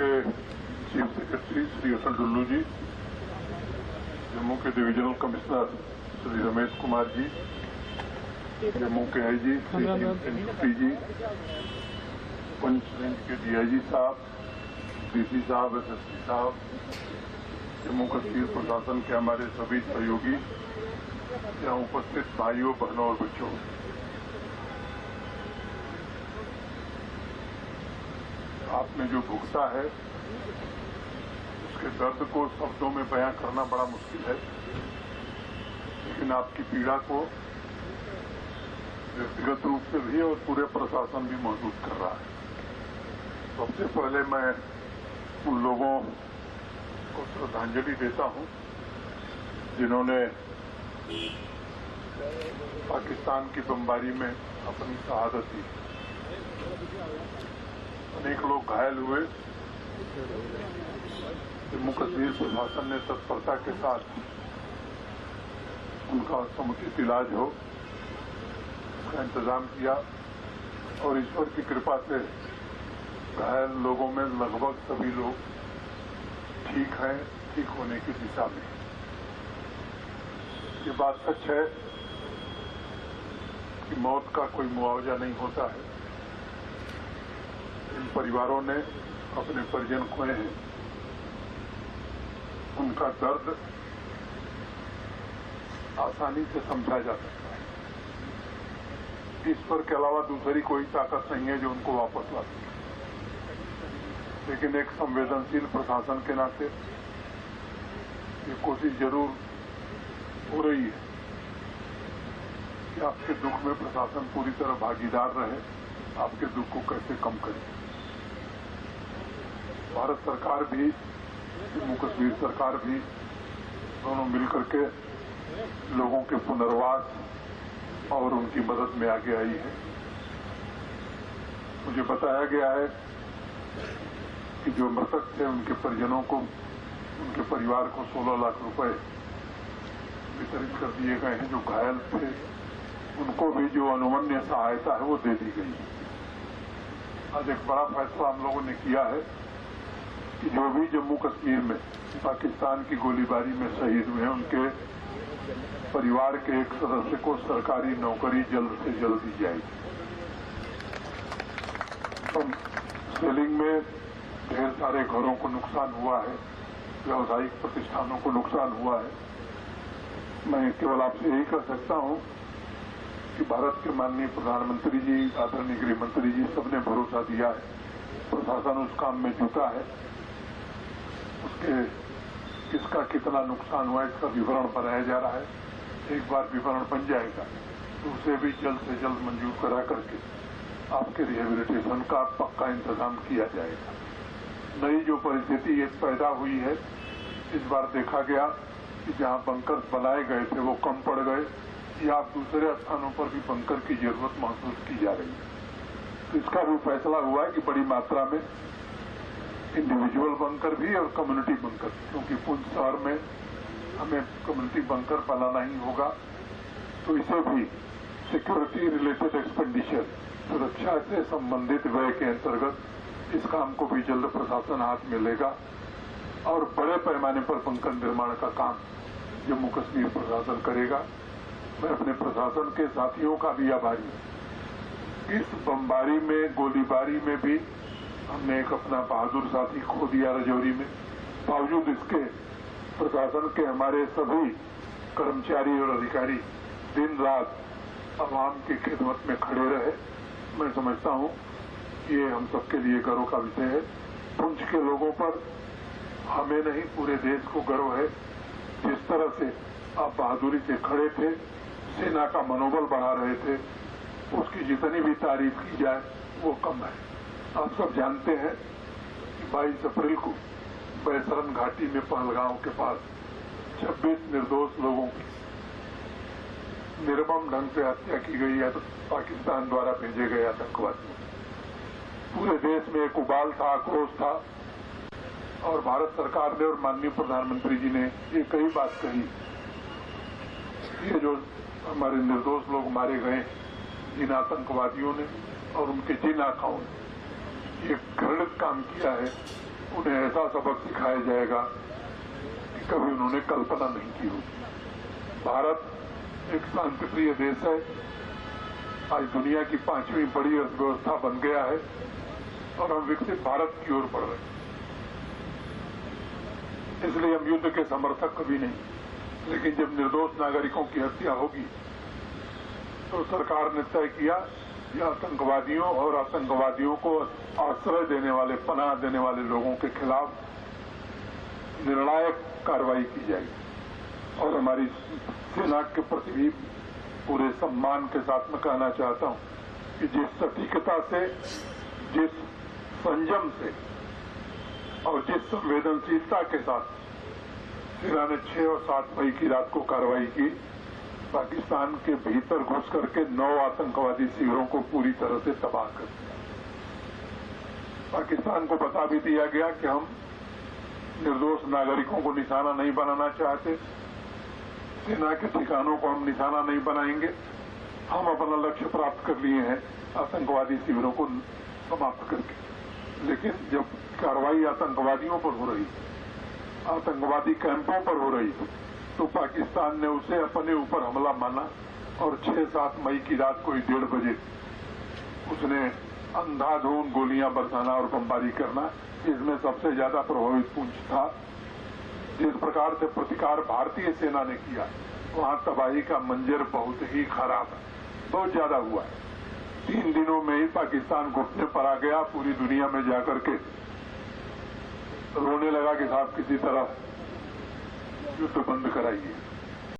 के chief secretary Shri Atal Dullu जी, जम्मू के divisional commissioner Shri Ramesh Kumar ji, Jammu के आईजी श्री एनपी जी, पंच रेंज के डीआईजी साहब, डीसी साहब, एसएसपी साहब, जम्मू कश्मीर प्रशासन के हमारे सभी सहयोगी, यहाँ उपस्थित भाइयों, बहनों और बच्चों, आपने जो भुगता है उसके दर्द को शब्दों में बयां करना बड़ा मुश्किल है, लेकिन आपकी पीड़ा को व्यक्तिगत रूप से भी और पूरे प्रशासन भी महसूस कर रहा है। सबसे पहले मैं उन लोगों को श्रद्धांजलि देता हूं जिन्होंने पाकिस्तान की बमबारी में अपनी शहादत दी। अनेक लोग घायल हुए। जम्मू कश्मीर प्रशासन ने तत्परता के साथ उनका समुचित इलाज हो का इंतजाम किया और ईश्वर की कृपा से घायल लोगों में लगभग सभी लोग ठीक हैं, ठीक होने की दिशा में। ये बात सच है कि मौत का कोई मुआवजा नहीं होता है। इन परिवारों ने अपने परिजन खोए हैं, उनका दर्द आसानी से समझा जा सकता है। ईश्वर के अलावा दूसरी कोई ताकत नहीं है जो उनको वापस ला सके, लेकिन एक संवेदनशील प्रशासन के नाते ये कोशिश जरूर हो रही है कि आपके दुख में प्रशासन पूरी तरह भागीदार रहे, आपके दुख को कैसे कम करे। भारत सरकार भी, जम्मू कश्मीर सरकार भी, दोनों मिलकर के लोगों के पुनर्वास और उनकी मदद में आगे आई है। मुझे बताया गया है कि जो मृतक थे उनके परिजनों को, उनके परिवार को 16 लाख रुपए वितरित कर दिए गए हैं। जो घायल थे उनको भी जो अनुमन्य सहायता है वो दे दी गई है। आज एक बड़ा फैसला हम लोगों ने किया है कि जो भी जम्मू कश्मीर में पाकिस्तान की गोलीबारी में शहीद हुए हैं उनके परिवार के एक सदस्य को सरकारी नौकरी जल्द से जल्द दी जाएगी। सेलिंग में ढेर सारे घरों को नुकसान हुआ है, व्यावसायिक प्रतिष्ठानों को नुकसान हुआ है। मैं केवल आपसे यही कह सकता हूं कि भारत के माननीय प्रधानमंत्री जी, आदरणीय गृह मंत्री जी, सबने भरोसा दिया है, प्रशासन उस काम में जुटा है। उसके किसका कितना नुकसान हुआ इसका विवरण बनाया जा रहा है। एक बार विवरण बन जाएगा तो उसे भी जल्द से जल्द मंजूर करा करके आपके रिहेबिलिटेशन का पक्का इंतजाम किया जाएगा। नई जो परिस्थिति ये पैदा हुई है, इस बार देखा गया कि जहां बंकर बनाए गए थे वो कम पड़ गए या दूसरे स्थानों पर भी बंकर की जरूरत महसूस की जा रही है। तो इसका भी फैसला हुआ है कि बड़ी मात्रा में इंडिविजुअल बंकर भी और कम्युनिटी बंकर, क्योंकि पुंछ शहर में हमें कम्युनिटी बंकर बनाना ही होगा, तो इसे भी सिक्योरिटी रिलेटेड एक्सपेंडिचर, सुरक्षा से संबंधित व्यय के अंतर्गत इस काम को भी जल्द प्रशासन हाथ में लेगा और बड़े पैमाने पर बंकर निर्माण का काम जम्मू कश्मीर प्रशासन करेगा। मैं अपने प्रशासन के साथियों का भी आभारी हूं। इस बमबारी में, गोलीबारी में भी हमने एक अपना बहादुर साथी खो दिया रजौरी में। बावजूद इसके प्रशासन के हमारे सभी कर्मचारी और अधिकारी दिन रात आवाम की खिदमत में खड़े रहे। मैं समझता हूं कि ये हम सबके लिए गर्व का विषय है। पुंछ के लोगों पर हमें नहीं, पूरे देश को गर्व है। जिस तरह से आप बहादुरी से खड़े थे, सेना का मनोबल बढ़ा रहे थे, उसकी जितनी भी तारीफ की जाए वो कम है। आप सब जानते हैं कि 22 अप्रैल को बैसरन घाटी में पहलगांव के पास 26 निर्दोष लोगों की निर्मम ढंग से हत्या की गई है, तो पाकिस्तान द्वारा भेजे गए आतंकवादियों। पूरे देश में एक उबाल था, आक्रोश था और भारत सरकार ने और माननीय प्रधानमंत्री जी ने ये कई बात कही। ये जो हमारे निर्दोष लोग मारे गए जिन आतंकवादियों ने और उनके जिन आकाओं ने, ये घृणित काम किया है उन्हें ऐसा सबक सिखाया जाएगा कि कभी उन्होंने कल्पना नहीं की होगी। भारत एक शांतिप्रिय देश है, आज दुनिया की 5वीं बड़ी अर्थव्यवस्था बन गया है और हम विकसित भारत की ओर बढ़ रहे हैं। इसलिए हम युद्ध के समर्थक कभी नहीं, लेकिन जब निर्दोष नागरिकों की हत्या होगी तो सरकार ने तय किया कि आतंकवादियों और आतंकवादियों को आश्रय देने वाले, पनाह देने वाले लोगों के खिलाफ निर्णायक कार्रवाई की जाएगी। और हमारी सेना के प्रति भी पूरे सम्मान के साथ मैं कहना चाहता हूं कि जिस सटीकता से, जिस संयम से और जिस संवेदनशीलता के साथ सेना ने 6 और 7 मई की रात को कार्रवाई की, पाकिस्तान के भीतर घुस करके 9 आतंकवादी शिविरों को पूरी तरह से तबाह कर दिया। पाकिस्तान को बता भी दिया गया कि हम निर्दोष नागरिकों को निशाना नहीं बनाना चाहते, सेना के ठिकानों को हम निशाना नहीं बनाएंगे, हम अपना लक्ष्य प्राप्त कर लिए हैं आतंकवादी शिविरों को समाप्त करके। लेकिन जब कार्रवाई आतंकवादियों पर हो रही, आतंकवादी कैंपों पर हो रही, तो पाकिस्तान ने उसे अपने ऊपर हमला माना और 6-7 मई की रात को 1:30 बजे उसने अंधाधुंध गोलियां बरसाना और बमबारी करना, इसमें सबसे ज्यादा प्रभावित पुंछ था। जिस प्रकार से प्रतिकार भारतीय सेना ने किया, वहां तबाही का मंजर बहुत ही खराब है, बहुत ज्यादा हुआ है। 3 दिनों में ही पाकिस्तान घुटने पर आ गया, पूरी दुनिया में जाकर के रोने लगा कि साहब किसी तरह युद्ध बंद कराइए।